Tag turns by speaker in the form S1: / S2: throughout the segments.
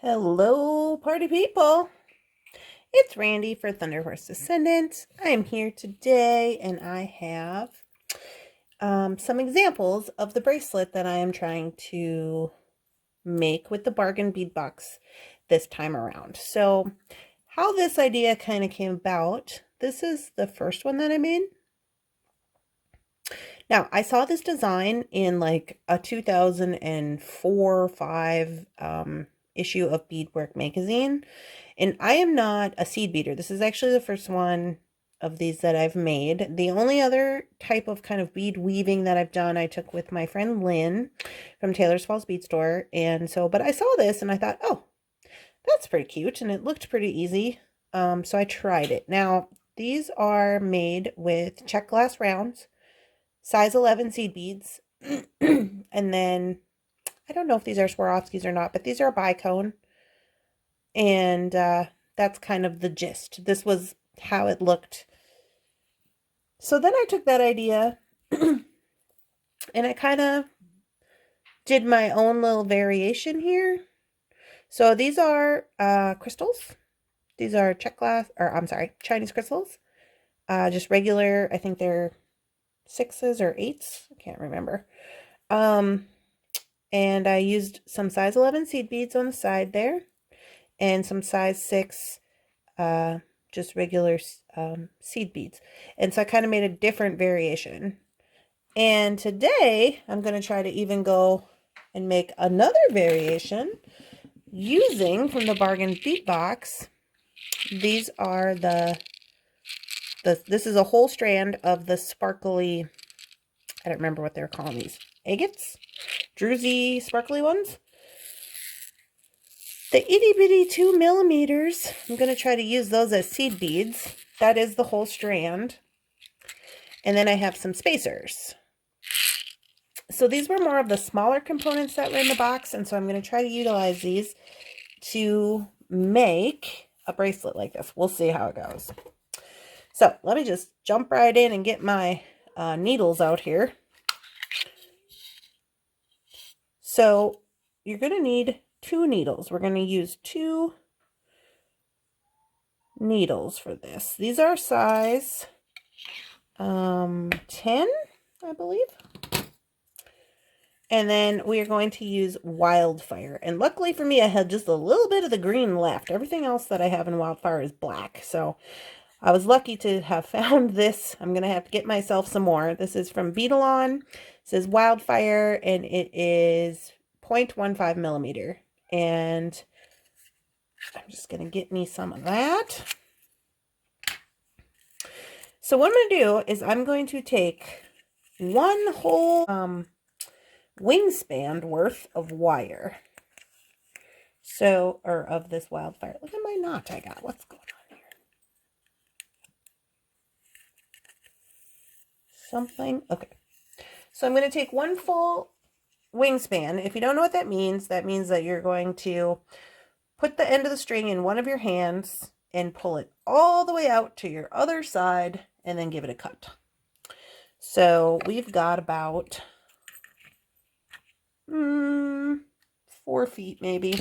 S1: Hello, party people. It's Randee for Thunderhorse Descendant. I'm here today and I have some examples of the bracelet that I am trying to make with the bargain bead box this time around. So how this idea kind of came about, this is the first one that I made. Now, I saw this design in like a 2004 or 5 issue of Beadwork magazine. And I am not a seed beater. This is actually the first one of these that I've made. The only other type of kind of bead weaving that I've done, I took with my friend Lynn from Taylor's Falls Bead Store. And so, but I saw this and I thought, oh, that's pretty cute. And it looked pretty easy. So I tried it. Now, these are made with check glass rounds, size 11 seed beads. And then, I don't know if these are Swarovskis or not, but these are a bicone. And that's kind of the gist. This was how it looked. So then I took that idea and I kind of did my own little variation here. So these are crystals. These are check glass, or I'm sorry, Chinese crystals. Just regular, I think they're 6s or 8s. I can't remember. And I used some size 11 seed beads on the side there. And some size 6 just regular seed beads. And so I kind of made a different variation. And today I'm going to try to even go and make another variation using from the bargain bead box. These are this is a whole strand of the sparkly, I don't remember what they're calling these, agates, druzy sparkly ones. The itty bitty 2 millimeters, I'm going to try to use those as seed beads. That is the whole strand. And then I have some spacers. So these were more of the smaller components that were in the box. And so I'm going to try to utilize these to make a bracelet like this. We'll see how it goes. So let me just jump right in and get my needles out here. So you're going to need 2 needles. We're going to use 2 needles for this. These are size 10, I believe. And then we are going to use Wildfire. And luckily for me, I had just a little bit of the green left. Everything else that I have in Wildfire is black. So I was lucky to have found this. I'm going to have to get myself some more. This is from Beadalon. It says Wildfire, and it is 0.15 millimeter. And I'm just going to get me some of that. So what I'm going to do is I'm going to take one whole wingspan worth of wire. So, or of this Wildfire. Look at my knot I got. What's going on here? Something. Okay. So I'm going to take one full wingspan. If you don't know what that means that you're going to put the end of the string in one of your hands and pull it all the way out to your other side and then give it a cut. So we've got about 4 feet maybe.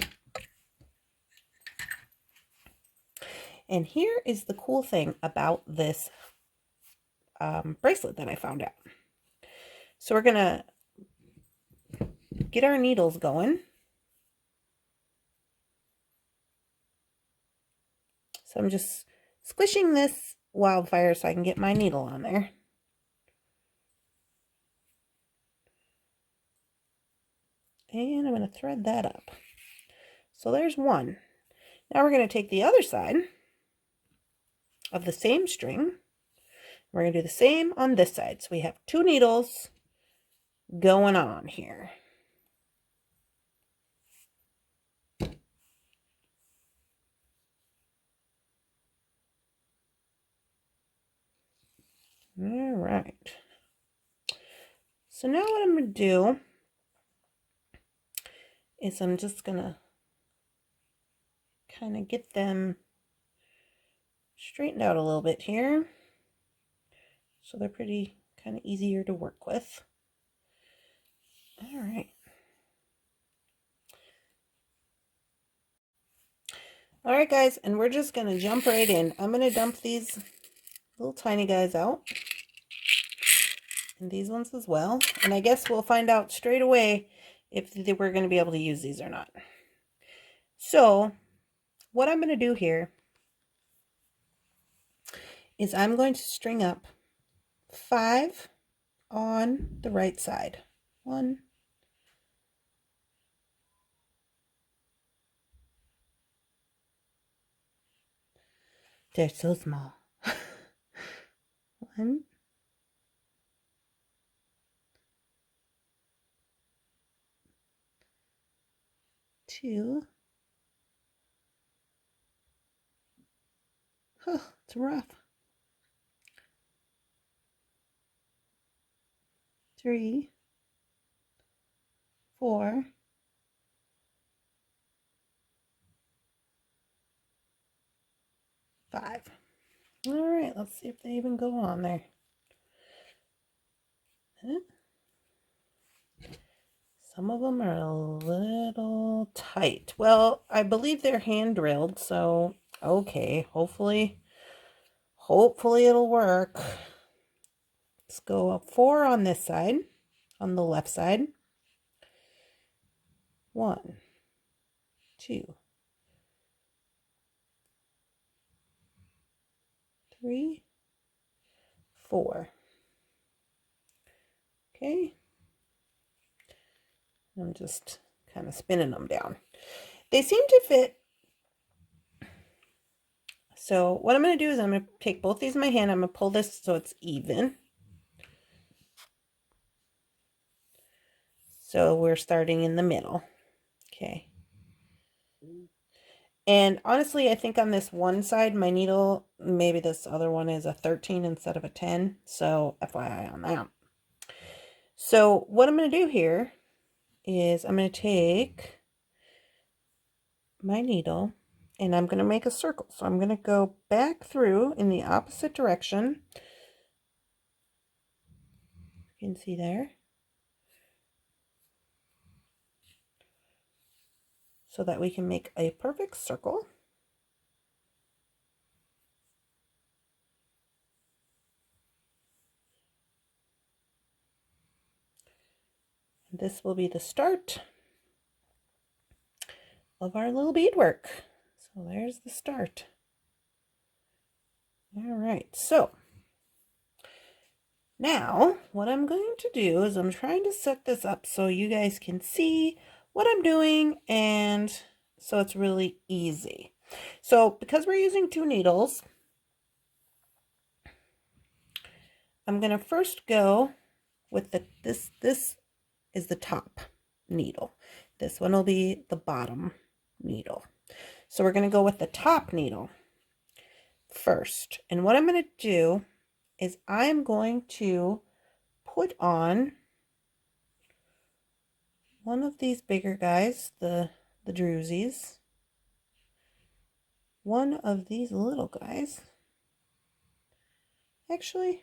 S1: And here is the cool thing about this bracelet that I found out. So we're going to get our needles going. So I'm just squishing this Wildfire so I can get my needle on there. And I'm going to thread that up. So there's one. Now we're going to take the other side of the same string. We're going to do the same on this side. So we have 2 needles going on here. All right. So now what I'm going to do is I'm just going to kind of get them straightened out a little bit here. So they're pretty kind of easier to work with. All right. All right, guys, and we're just going to jump right in. I'm going to dump these little tiny guys out. And these ones as well. And I guess we'll find out straight away if we're going to be able to use these or not. So what I'm going to do here is I'm going to string up 5 on the right side. 1, they're so small. 1, 2. Oh, it's rough. 3, 4, 5. All right, let's see if they even go on there. Some of them are a little tight. Well, I believe they're hand drilled, so okay, hopefully it'll work. Let's go up 4 on this side, on the left side. 1, 2, 3, 4. Okay. I'm just kind of spinning them down. They seem to fit. So what I'm going to do is I'm going to take both these in my hand. I'm going to pull this so it's even. So we're starting in the middle. Okay. And honestly, I think on this one side, my needle, maybe this other one is a 13 instead of a 10. So FYI on that. So what I'm going to do here is I'm going to take my needle and I'm going to make a circle. So I'm going to go back through in the opposite direction. You can see there. So that we can make a perfect circle. And this will be the start of our little beadwork. So there's the start. All right, so now what I'm going to do is I'm trying to set this up so you guys can see what I'm doing, and so it's really easy. So because we're using 2 needles, I'm going to first go with this is the top needle. This one will be the bottom needle. So we're going to go with the top needle first. And what I'm going to do is I'm going to put on one of these bigger guys, the drusies, one of these little guys. Actually,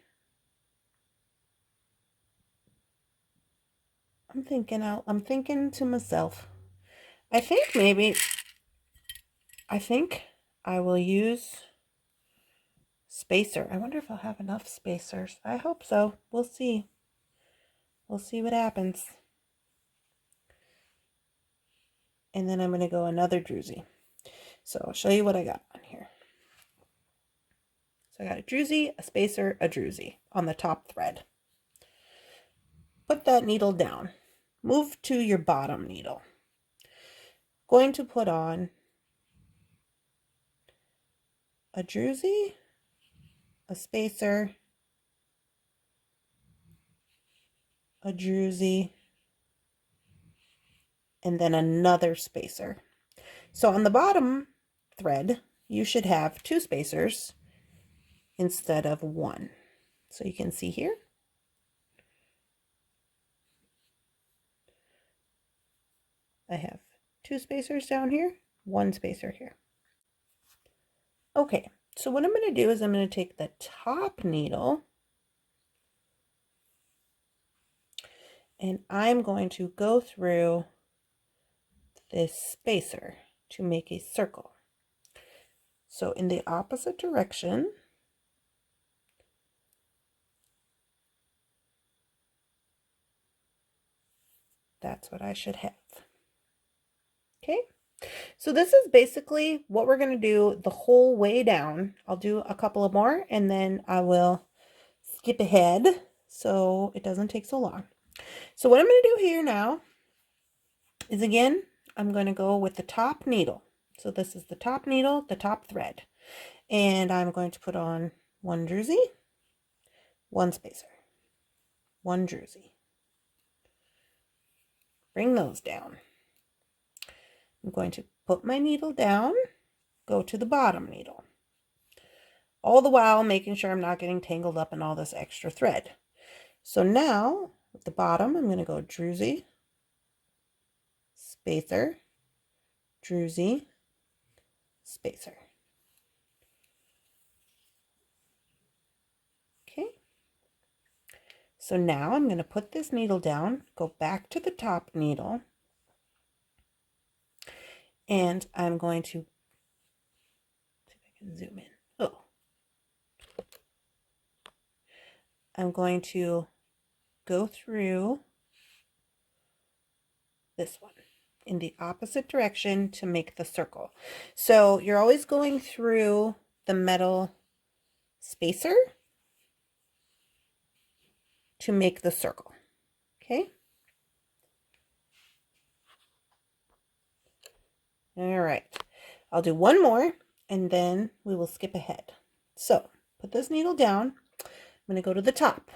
S1: I'm thinking to myself, I think I will use spacer. I wonder if I'll have enough spacers. I hope so. We'll see. We'll see what happens. And then I'm going to go another druzy. So I'll show you what I got on here. So I got a druzy, a spacer, a druzy on the top thread. Put that needle down. Move to your bottom needle. Going to put on a druzy, a spacer, a druzy, and then another spacer. So on the bottom thread, you should have 2 spacers instead of 1. So you can see here. I have 2 spacers down here, 1 spacer here. Okay, so what I'm going to do is I'm going to take the top needle and I'm going to go through this spacer to make a circle. So in the opposite direction, that's what I should have. Okay, so this is basically what we're going to do the whole way down. I'll do a couple of more and then I will skip ahead so it doesn't take so long. So what I'm going to do here now is, again, I'm going to go with the top needle. So this is the top needle, the top thread. And I'm going to put on one druzy, one spacer, one druzy. Bring those down. I'm going to put my needle down, go to the bottom needle. All the while making sure I'm not getting tangled up in all this extra thread. So now, at the bottom, I'm going to go druzy, spacer, druzy, spacer. Okay. So now I'm going to put this needle down, go back to the top needle, and I'm going to, see if I can zoom in. Oh. I'm going to go through this one in the opposite direction to make the circle. So you're always going through the metal spacer to make the circle. Okay. All right. I'll do one more and then we will skip ahead. So put this needle down. I'm going to go to the top.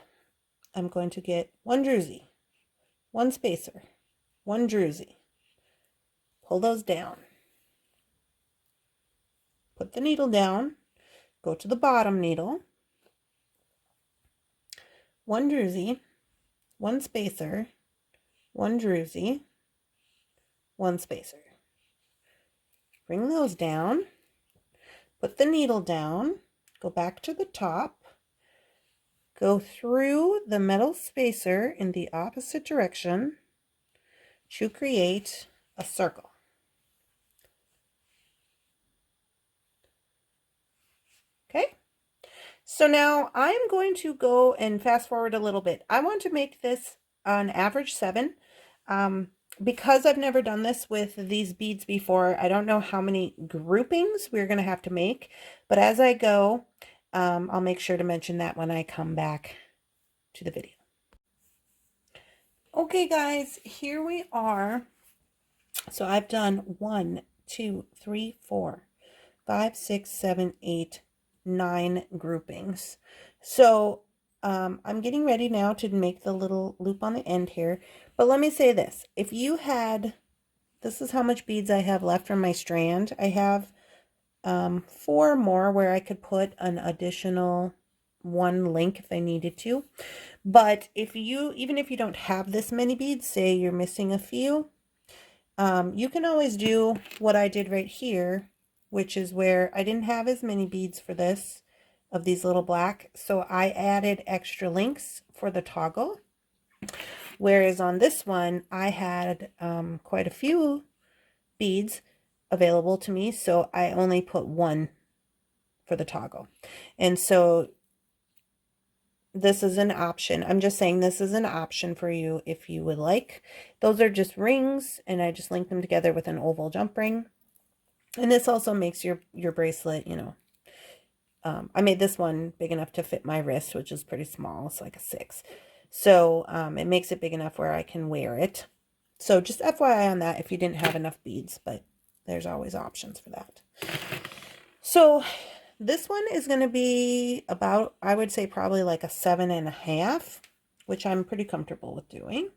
S1: I'm going to get one druzy, one spacer, one druzy. Pull those down. Put the needle down. Go to the bottom needle. One druzy, one spacer, one druzy, one spacer. Bring those down. Put the needle down. Go back to the top. Go through the metal spacer in the opposite direction to create a circle. Okay, so now I'm going to go and fast forward a little bit. I want to make this an average 7. Because I've never done this with these beads before, I don't know how many groupings we're going to have to make, but as I go, I'll make sure to mention that when I come back to the video. Okay, guys, here we are. So I've done 1, 2, 3, 4, 5, 6, 7, 8, 9 groupings. So I'm getting ready now to make the little loop on the end here. But let me say this. If you had, this is how much beads I have left from my strand. I have 4 more where I could put an additional 1 link if I needed to. But if you, even if you don't have this many beads, say you're missing a few, you can always do what I did right here, which is where I didn't have as many beads for this of these little black, so I added extra links for the toggle. Whereas on this one, I had quite a few beads available to me, so I only put 1 for the toggle. And so this is an option. I'm just saying this is an option for you if you would like. Those are just rings, and I just linked them together with an oval jump ring. And this also makes your bracelet, you know, I made this one big enough to fit my wrist, which is pretty small. It's like a 6. So it makes it big enough where I can wear it. So just FYI on that if you didn't have enough beads, but there's always options for that. So this one is going to be about, I would say probably like a 7.5, which I'm pretty comfortable with doing.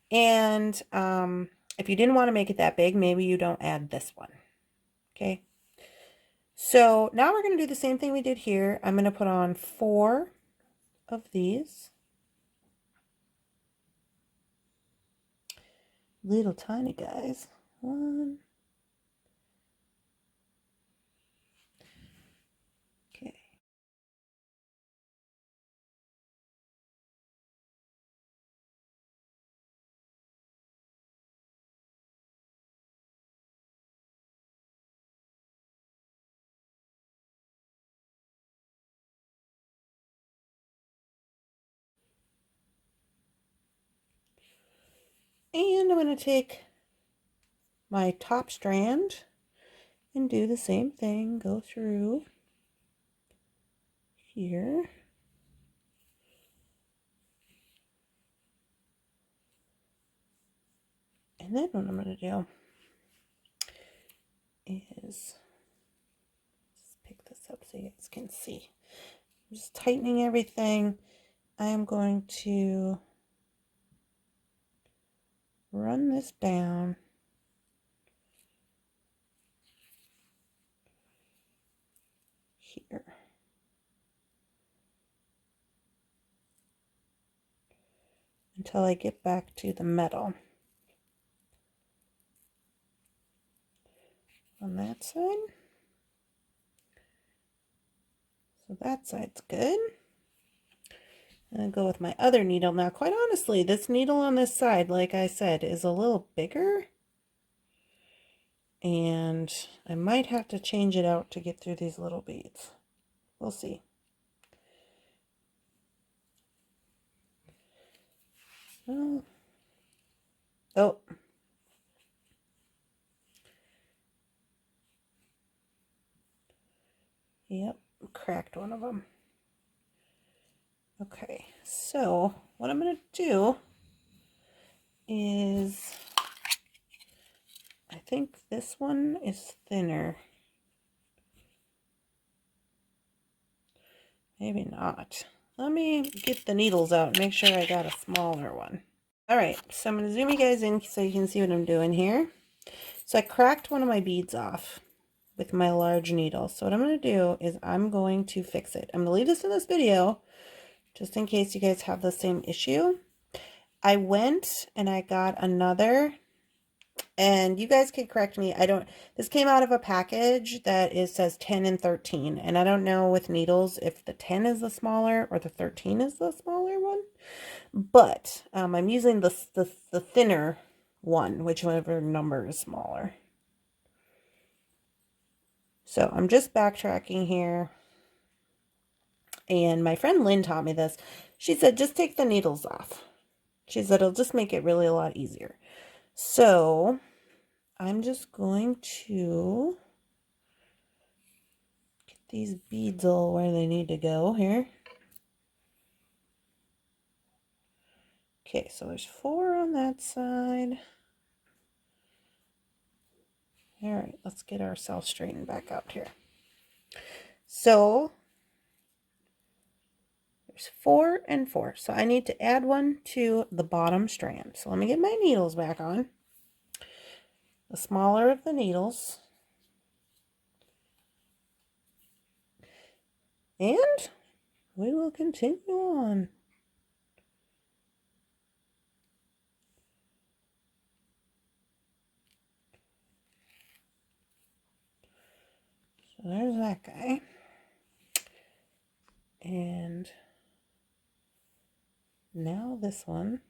S1: And if you didn't want to make it that big, maybe you don't add this one. Okay. So now we're going to do the same thing we did here. I'm going to put on 4 of these. Little tiny guys. 1. Okay. And I'm going to take my top strand and do the same thing. Go through here. And then what I'm going to do is just pick this up so you guys can see. I'm just tightening everything. I am going to run this down here. Until I get back to the metal. On that side. So that side's good. And I'll go with my other needle. Now, quite honestly, this needle on this side, like I said, is a little bigger. And I might have to change it out to get through these little beads. We'll see. Oh. Oh. Yep, cracked one of them. Okay, so what I'm going to do is, I think this one is thinner. Maybe not. Let me get the needles out and make sure I got a smaller one. Alright, so I'm going to zoom you guys in so you can see what I'm doing here. So I cracked one of my beads off with my large needle. So what I'm going to do is I'm going to fix it. I'm going to leave this in this video just in case you guys have the same issue. I went and I got another, and you guys can correct me. This came out of a package that says 10 and 13, and I don't know with needles if the 10 is the smaller or the 13 is the smaller one, but I'm using the thinner one, whichever number is smaller. So I'm just backtracking here. And my friend Lynn taught me this. She said, just take the needles off. She said, it'll just make it really a lot easier. So I'm just going to get these beads all where they need to go here. Okay, so there's 4 on that side. All right, let's get ourselves straightened back out here. So there's 4 and 4. So I need to add one to the bottom strand. So let me get my needles back on. The smaller of the needles. And we will continue on. So there's that guy. And now this one.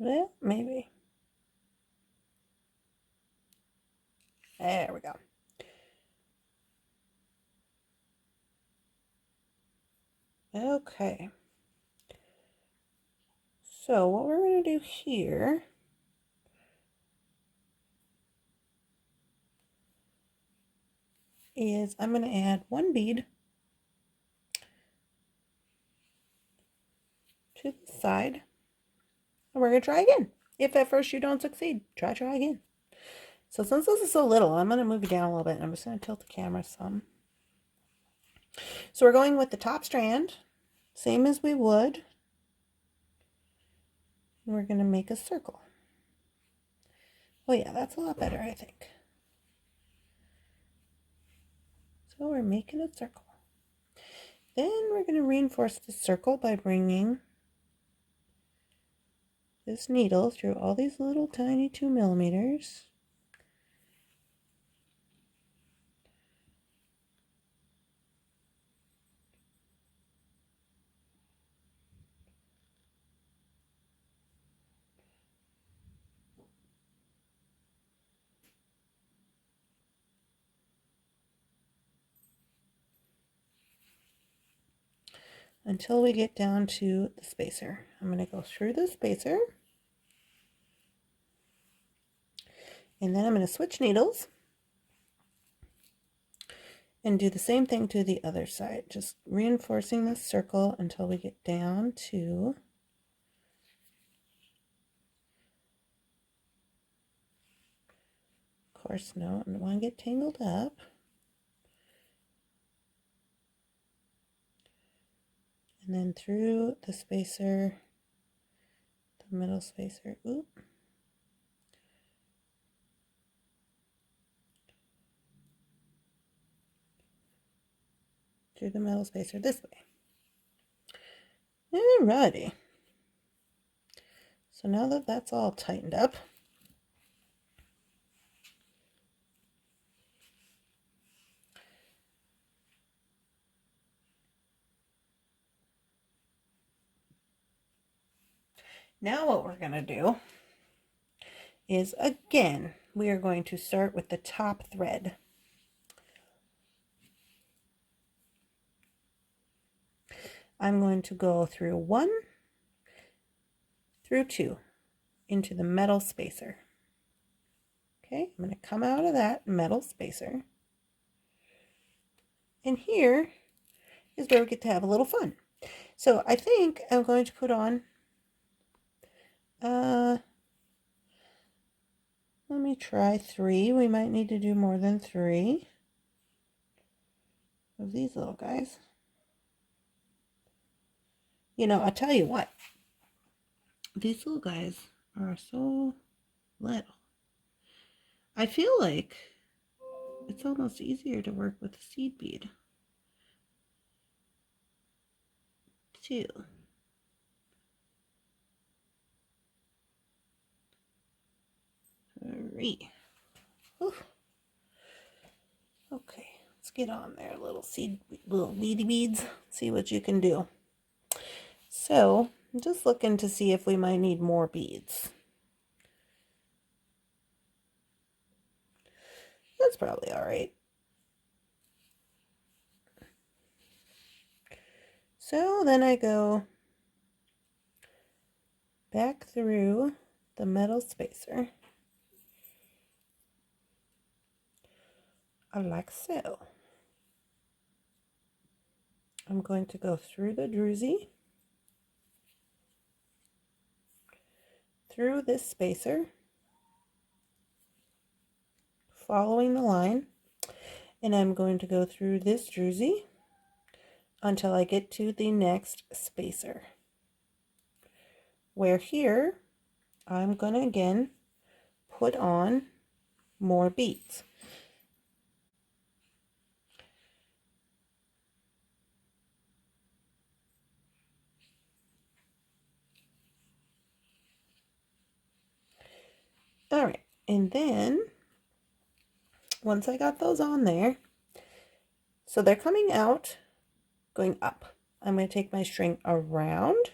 S1: Well, maybe. There we go. Okay. So what we're going to do here is I'm going to add 1 bead to the side. And we're going to try again. If at first you don't succeed, try again. So since this is so little, I'm going to move it down a little bit. And I'm just going to tilt the camera some. So we're going with the top strand, same as we would. And we're going to make a circle. Oh yeah, that's a lot better, I think. So we're making a circle. Then we're going to reinforce the circle by bringing this needle through all these little tiny 2 millimeters until we get down to the spacer. I'm going to go through the spacer, and then I'm going to switch needles and do the same thing to the other side, just reinforcing this circle until we get down to of course, no, I don't want to get tangled up. And then through the spacer, the middle spacer, oop. Through the middle spacer this way. Alrighty. So now that that's all tightened up, now what we're going to do is, again, we are going to start with the top thread. I'm going to go through 1 through 2 into the metal spacer. Okay, I'm going to come out of that metal spacer. And here is where we get to have a little fun. So I think I'm going to put on, let me try 3. We might need to do more than 3 of these little guys. You know, I'll tell you what, these little guys are so little. I feel like it's almost easier to work with a seed bead too. 3. Whew. Okay, let's get on there, little beady beads. See what you can do. So I'm just looking to see if we might need more beads. That's probably all right. So then I go back through the metal spacer, like so. I'm going to go through the druzy, through this spacer, following the line, and I'm going to go through this druzy until I get to the next spacer, where here I'm going to again put on more beads. All right, and then once I got those on there, so they're coming out, going up. I'm going to take my string around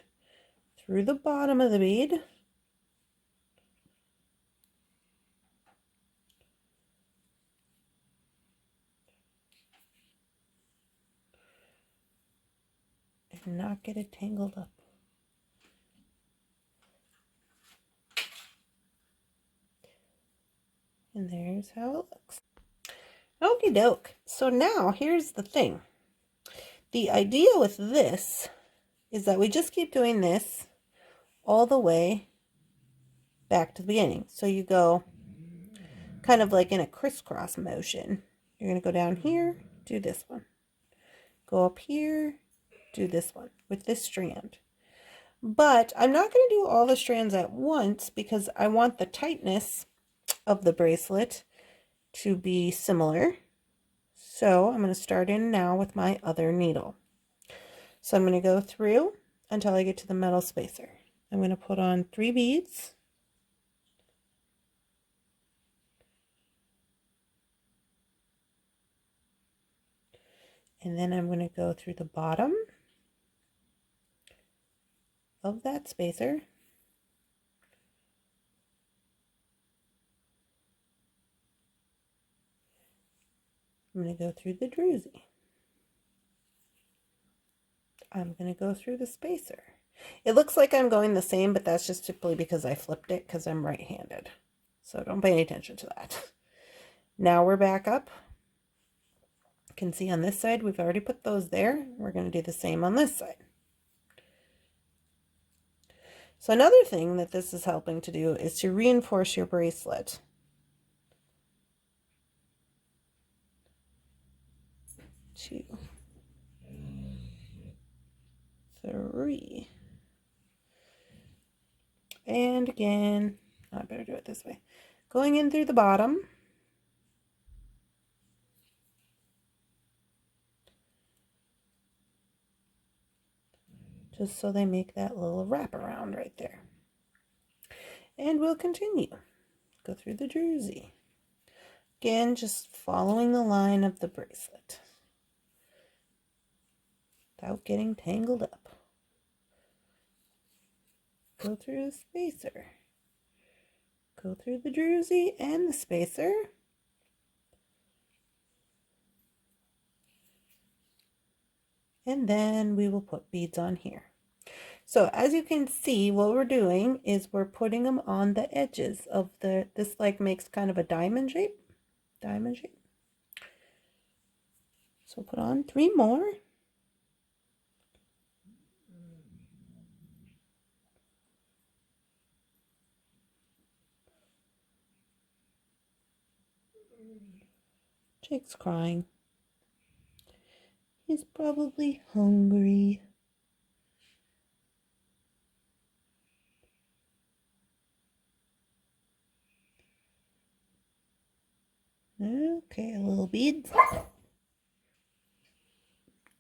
S1: through the bottom of the bead, and not get it tangled up. And there's how it looks. Okie doke. So now here's the thing. The idea with this is that we just keep doing this all the way back to the beginning. So you go kind of like in a crisscross motion. You're going to go down here, do this one. Go up here, do this one with this strand. But I'm not going to do all the strands at once because I want the tightness of the bracelet to be similar. So I'm going to start in now with my other needle. So I'm going to go through until I get to the metal spacer. I'm going to put on 3 beads. And then I'm going to go through the bottom of that spacer. I'm going to go through the druzy. I'm going to go through the spacer. It looks like I'm going the same, but that's just typically because I flipped it because I'm right-handed. So don't pay any attention to that. Now we're back up. You can see on this side, we've already put those there. We're going to do the same on this side. So another thing that this is helping to do is to reinforce your bracelet. 2, 3. And again, I better do it this way. Going in through the bottom. Just so they make that little wraparound right there. And we'll continue. Go through the jersey. Again, just following the line of the bracelet without getting tangled up. Go through the spacer. Go through the jersey and the spacer. And then we will put beads on here. So as you can see, what we're doing is we're putting them on the edges of this like makes kind of a diamond shape. So put on 3 more. Jake's crying. He's probably hungry. Okay, a little bead.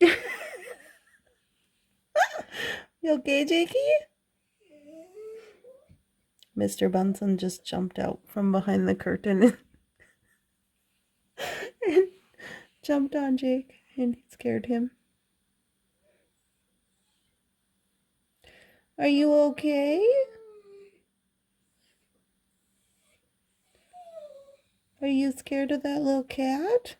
S1: You okay, Jakey? Mr. Bunson just jumped out from behind the curtain and jumped on Jake, and it scared him. Are you okay? Are you scared of that little cat?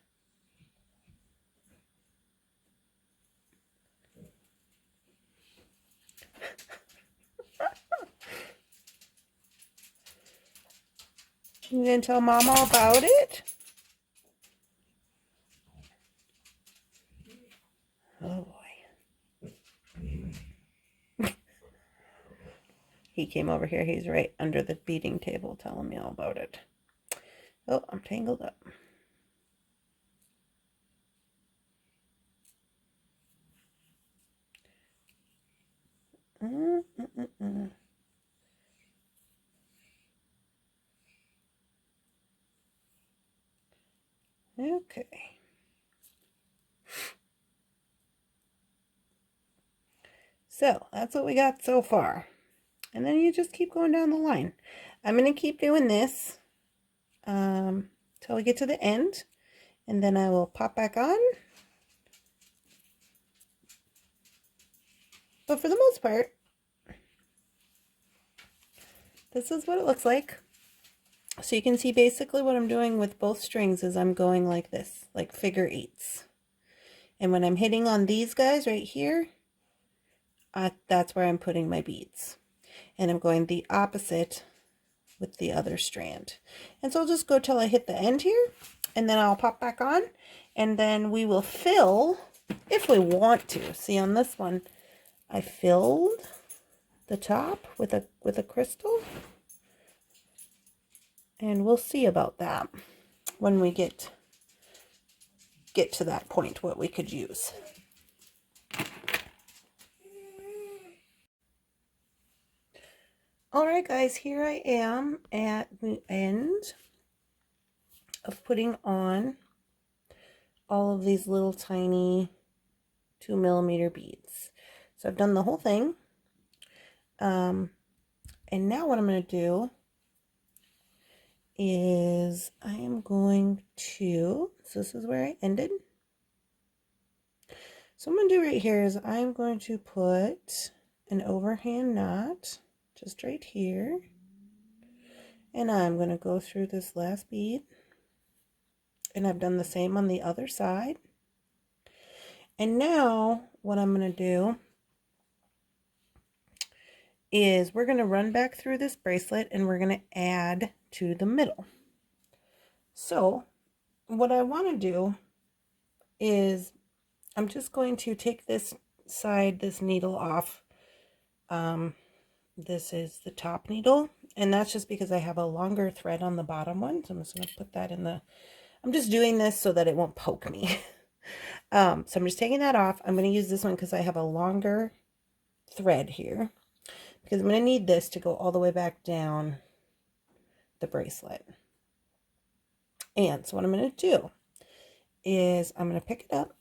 S1: You gonna tell Mama all about it? Oh boy. He came over here. He's right under the beading table telling me all about it. Oh, I'm tangled up. Okay. So that's what we got so far. And then you just keep going down the line. I'm going to keep doing this till we get to the end. And then I will pop back on. But for the most part, this is what it looks like. So you can see basically what I'm doing with both strings is I'm going like this, like figure 8s. And when I'm hitting on these guys right here, that's where I'm putting my beads. And I'm going the opposite with the other strand. And so I'll just go till I hit the end here, and then I'll pop back on, and then we will fill if we want to. See, on this one, I filled the top with a crystal. And we'll see about that when we get to that point, what we could use. All right, guys, here I am at the end of putting on all of these little tiny 2mm beads. So I've done the whole thing. And now what I'm going to do is I am going to, so this is where I ended. So what I'm going to do right here is I'm going to put an overhand knot just right here. And I'm going to go through this last bead. And I've done the same on the other side. And now what I'm going to do is we're going to run back through this bracelet and we're going to add to the middle. So what I want to do is I'm just going to take this side, this needle off. This is the top needle, and that's just because I have a longer thread on the bottom one. So I'm just going to put that in the, I'm just doing this so that it won't poke me. So I'm just taking that off. I'm going to use this one because I have a longer thread here, because I'm going to need this to go all the way back down the bracelet. And so what I'm going to do is I'm going to pick it up.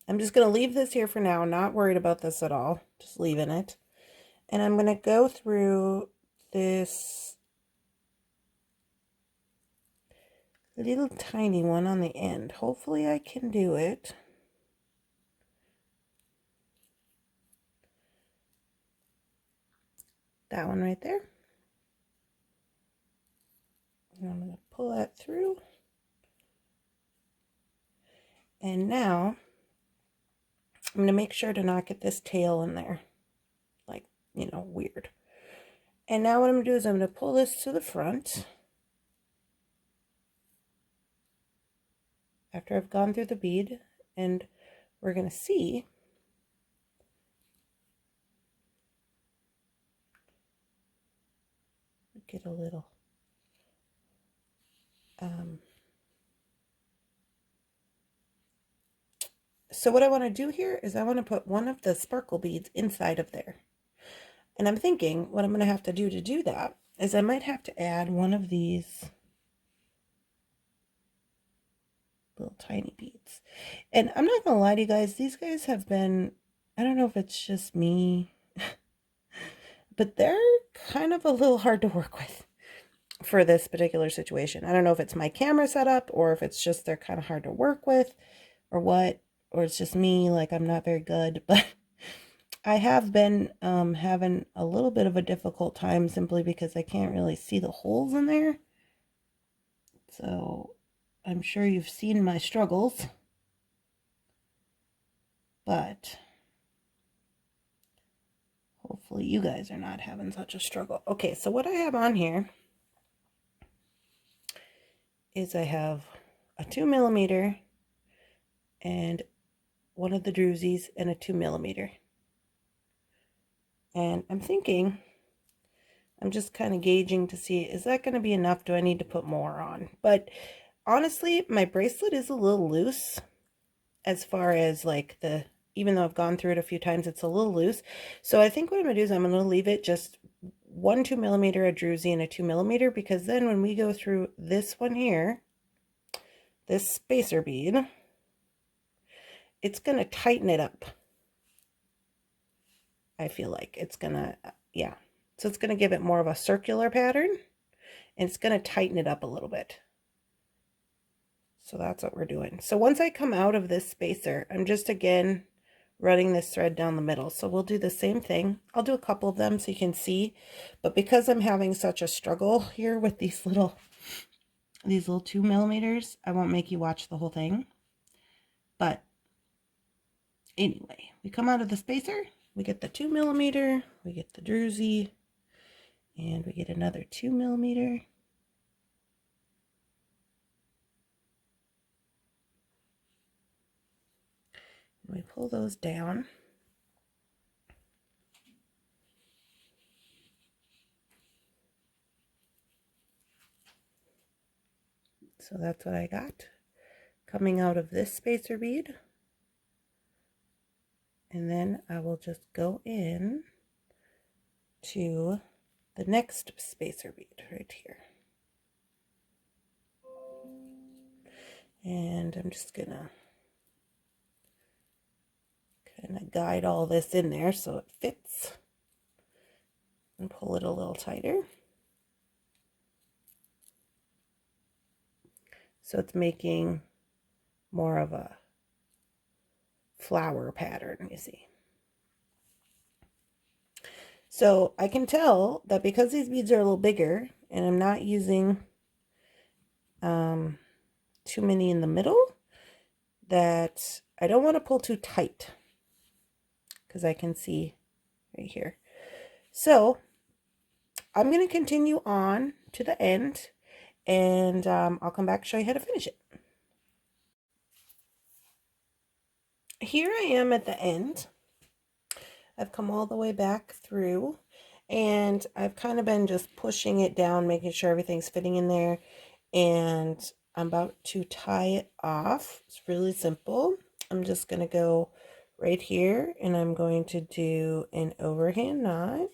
S1: I'm just going to leave this here for now. Not worried about this at all. Just leaving it. And I'm going to go through this little tiny one on the end. Hopefully I can do it. That one right there. And I'm going to pull that through. And now I'm going to make sure to not get this tail in there. Like, you know, weird. And now what I'm going to do is I'm going to pull this to the front. After I've gone through the bead, and we're going to see get a little so what I want to do here is I want to put one of the sparkle beads inside of there. And I'm thinking what I'm going to have to do that is I might have to add one of these little tiny beads. And I'm not going to lie to you guys, these guys have been, I don't know if it's just me, but they're kind of a little hard to work with for this particular situation. I don't know if it's my camera setup or if it's just they're kind of hard to work with or what, or it's just me, like I'm not very good, but I have been having a little bit of a difficult time simply because I can't really see the holes in there. So I'm sure you've seen my struggles, but hopefully you guys are not having such a struggle. Okay, so what I have on here is I have a 2mm and one of the druzies and a 2mm. And I'm thinking, I'm just kind of gauging to see, is that going to be enough? Do I need to put more on? But honestly, my bracelet is a little loose as far as like the, even though I've gone through it a few times, it's a little loose. So I think what I'm going to do is I'm going to leave it just one 2mm, a druzy, and a 2mm, because then when we go through this one here, this spacer bead, it's going to tighten it up. I feel like it's going to, yeah. So it's going to give it more of a circular pattern, and it's going to tighten it up a little bit. So that's what we're doing. So once I come out of this spacer, I'm just again running this thread down the middle. So we'll do the same thing. I'll do a couple of them so you can see, but because I'm having such a struggle here with these little 2mm, I won't make you watch the whole thing. But anyway, we come out of the spacer, we get the 2mm, we get the druzy, and we get another 2mm. We pull those down. So that's what I got coming out of this spacer bead. And then I will just go in to the next spacer bead right here. And I'm just gonna kind of guide all this in there so it fits and pull it a little tighter. So it's making more of a flower pattern, you see. So I can tell that because these beads are a little bigger and I'm not using too many in the middle, that I don't want to pull too tight because I can see right here. So I'm going to continue on to the end, and I'll come back and show you how to finish it. Here I am at the end. I've come all the way back through, and I've kind of been just pushing it down, making sure everything's fitting in there, and I'm about to tie it off. It's really simple. I'm just going to go right here, and I'm going to do an overhand knot.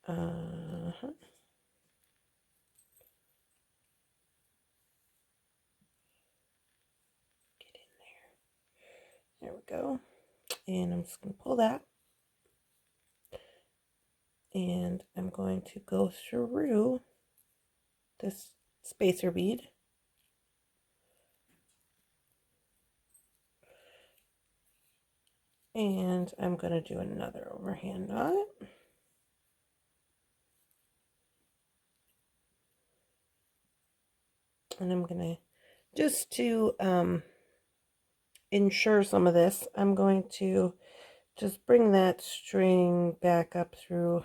S1: Get in there. There we go. And I'm just going to pull that. And I'm going to go through this spacer bead. And I'm going to do another overhand knot. And I'm going to, just to ensure some of this, I'm going to just bring that string back up through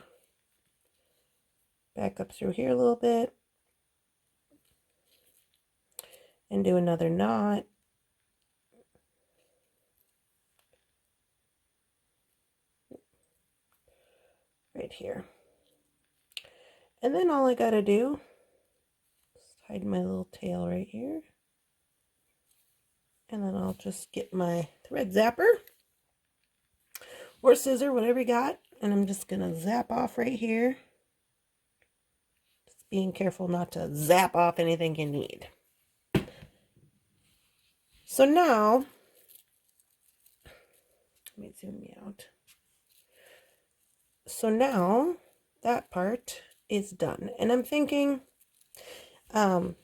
S1: here a little bit. And do another knot. Right here. And then all I got to do is hide my little tail right here. And then I'll just get my thread zapper or scissor, whatever you got. And I'm just going to zap off right here. Just being careful not to zap off anything you need. So now, let me zoom me out. So now that part is done. And I'm thinking, you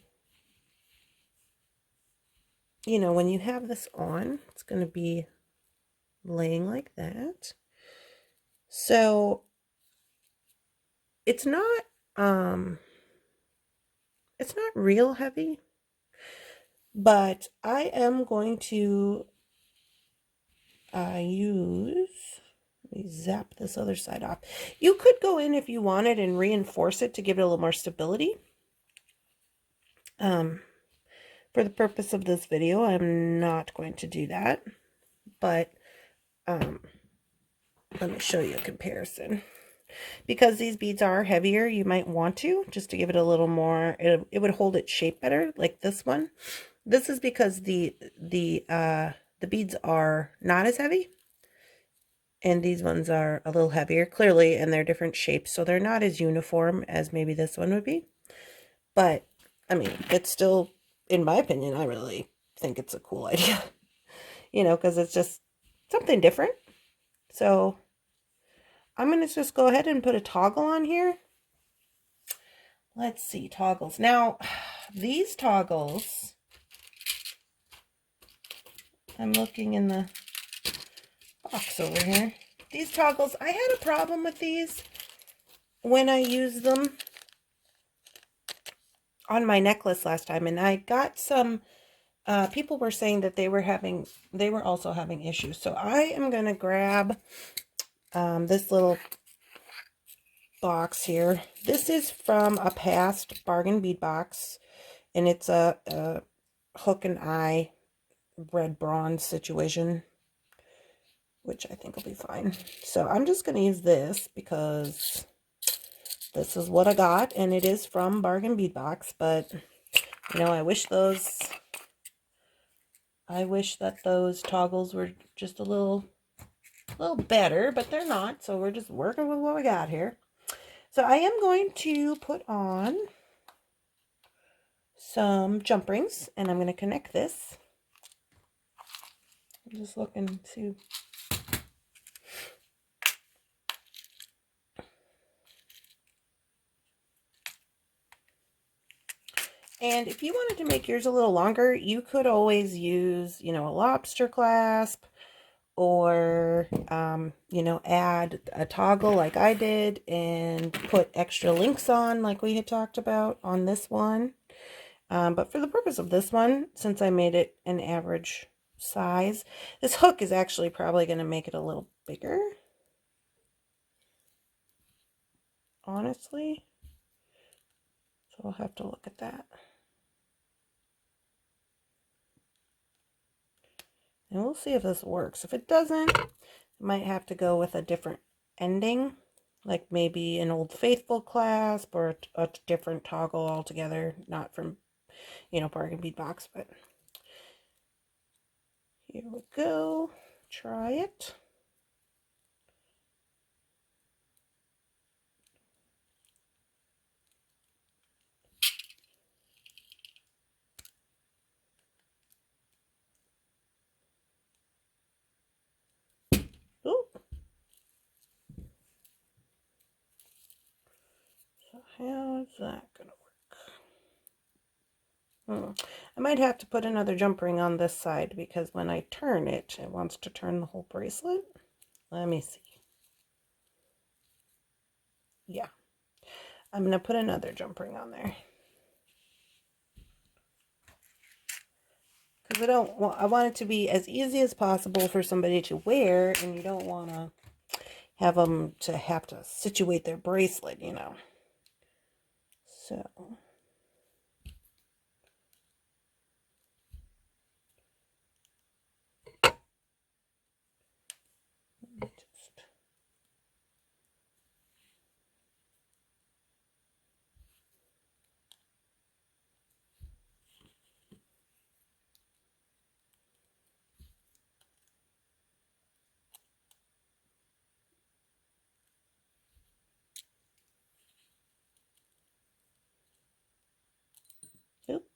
S1: know, when you have this on, it's going to be laying like that. So it's not real heavy, but I am going to use, let me zap this other side off. You could go in if you wanted and reinforce it to give it a little more stability. For the purpose of this video, I'm not going to do that, but let me show you a comparison. Because these beads are heavier, you might want to, just to give it a little more, it would hold its shape better, like this one. This is because the beads are not as heavy, and these ones are a little heavier, clearly, and they're different shapes, so they're not as uniform as maybe this one would be. But, I mean, it's still, in my opinion, I really think it's a cool idea, you know, because it's just something different. So I'm going to just go ahead and put a toggle on here. Let's see, toggles. Now, these toggles, I'm looking in the box over here. These toggles, I had a problem with these when I used them on my necklace last time, and I got some, people were saying that they were also having issues. So I am going to grab this little box here. This is from a past bargain bead box, and it's a hook and eye red bronze situation, which I think will be fine. So I'm just going to use this because this is what I got, and it is from bargain bead box. But you know, I wish that those toggles were just a little better, but they're not. So we're just working with what we got here. So I am going to put on some jump rings, and I'm going to connect this. I'm just looking to... And if you wanted to make yours a little longer, you could always use, you know, a lobster clasp, or, you know, add a toggle like I did and put extra links on like we had talked about on this one. But for the purpose of this one, since I made it an average size, this hook is actually probably going to make it a little bigger. honestly. So I'll have to look at that. And we'll see if this works. If it doesn't, I might have to go with a different ending, like maybe an Old Faithful clasp or a different toggle altogether, not from, you know, Bargain Bead Box, but here we go. Try it. Ooh. So how is that gonna work? I might have to put another jump ring on this side because when I turn it, it wants to turn the whole bracelet. Let me see. Yeah, I'm gonna put another jump ring on there because I want it to be as easy as possible for somebody to wear, and you don't want to have them to have to situate their bracelet, you know. So oop.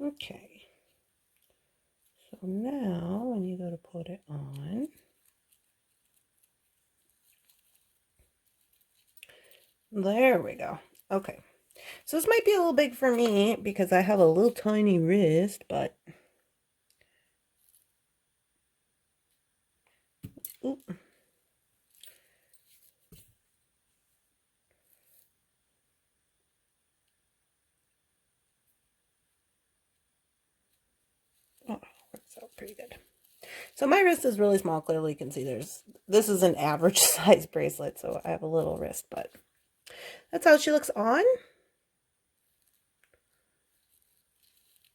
S1: Okay. So now when you go to put it on, there we go. Okay. So this might be a little big for me because I have a little tiny wrist, but oop. Oh, works out pretty good. So my wrist is really small. Clearly you can see this is an average size bracelet, so I have a little wrist, but that's how she looks on.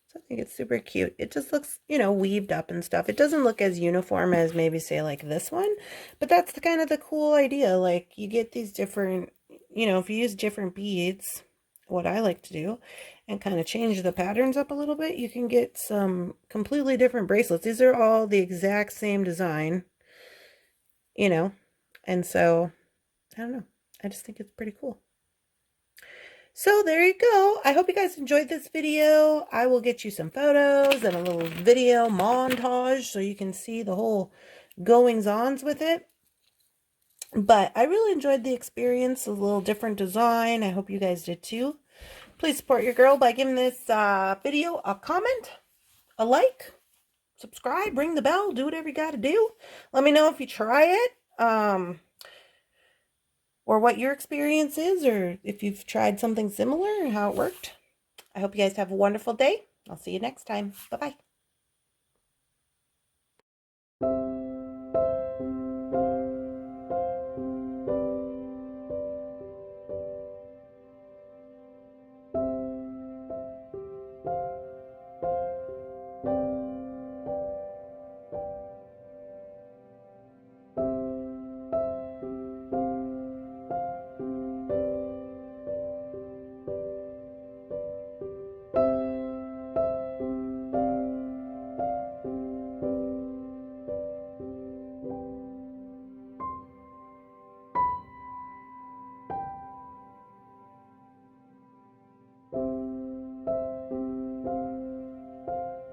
S1: So I think it's super cute. It just looks, you know, weaved up and stuff. It doesn't look as uniform as maybe say like this one, but that's the kind of the cool idea. Like you get these different, you know, if you use different beads, what I like to do, and kind of change the patterns up a little bit, you can get some completely different bracelets. These are all the exact same design, you know, and so I don't know. I just think it's pretty cool. So there you go. I hope you guys enjoyed this video. I will get you some photos and a little video montage so you can see the whole goings-ons with it. But I really enjoyed the experience, a little different design. I hope you guys did too. Please support your girl by giving this video a comment, a like, subscribe, ring the bell, do whatever you got to do. Let me know if you try it. Or what your experience is, or if you've tried something similar and how it worked. I hope you guys have a wonderful day. I'll see you next time. Bye-bye.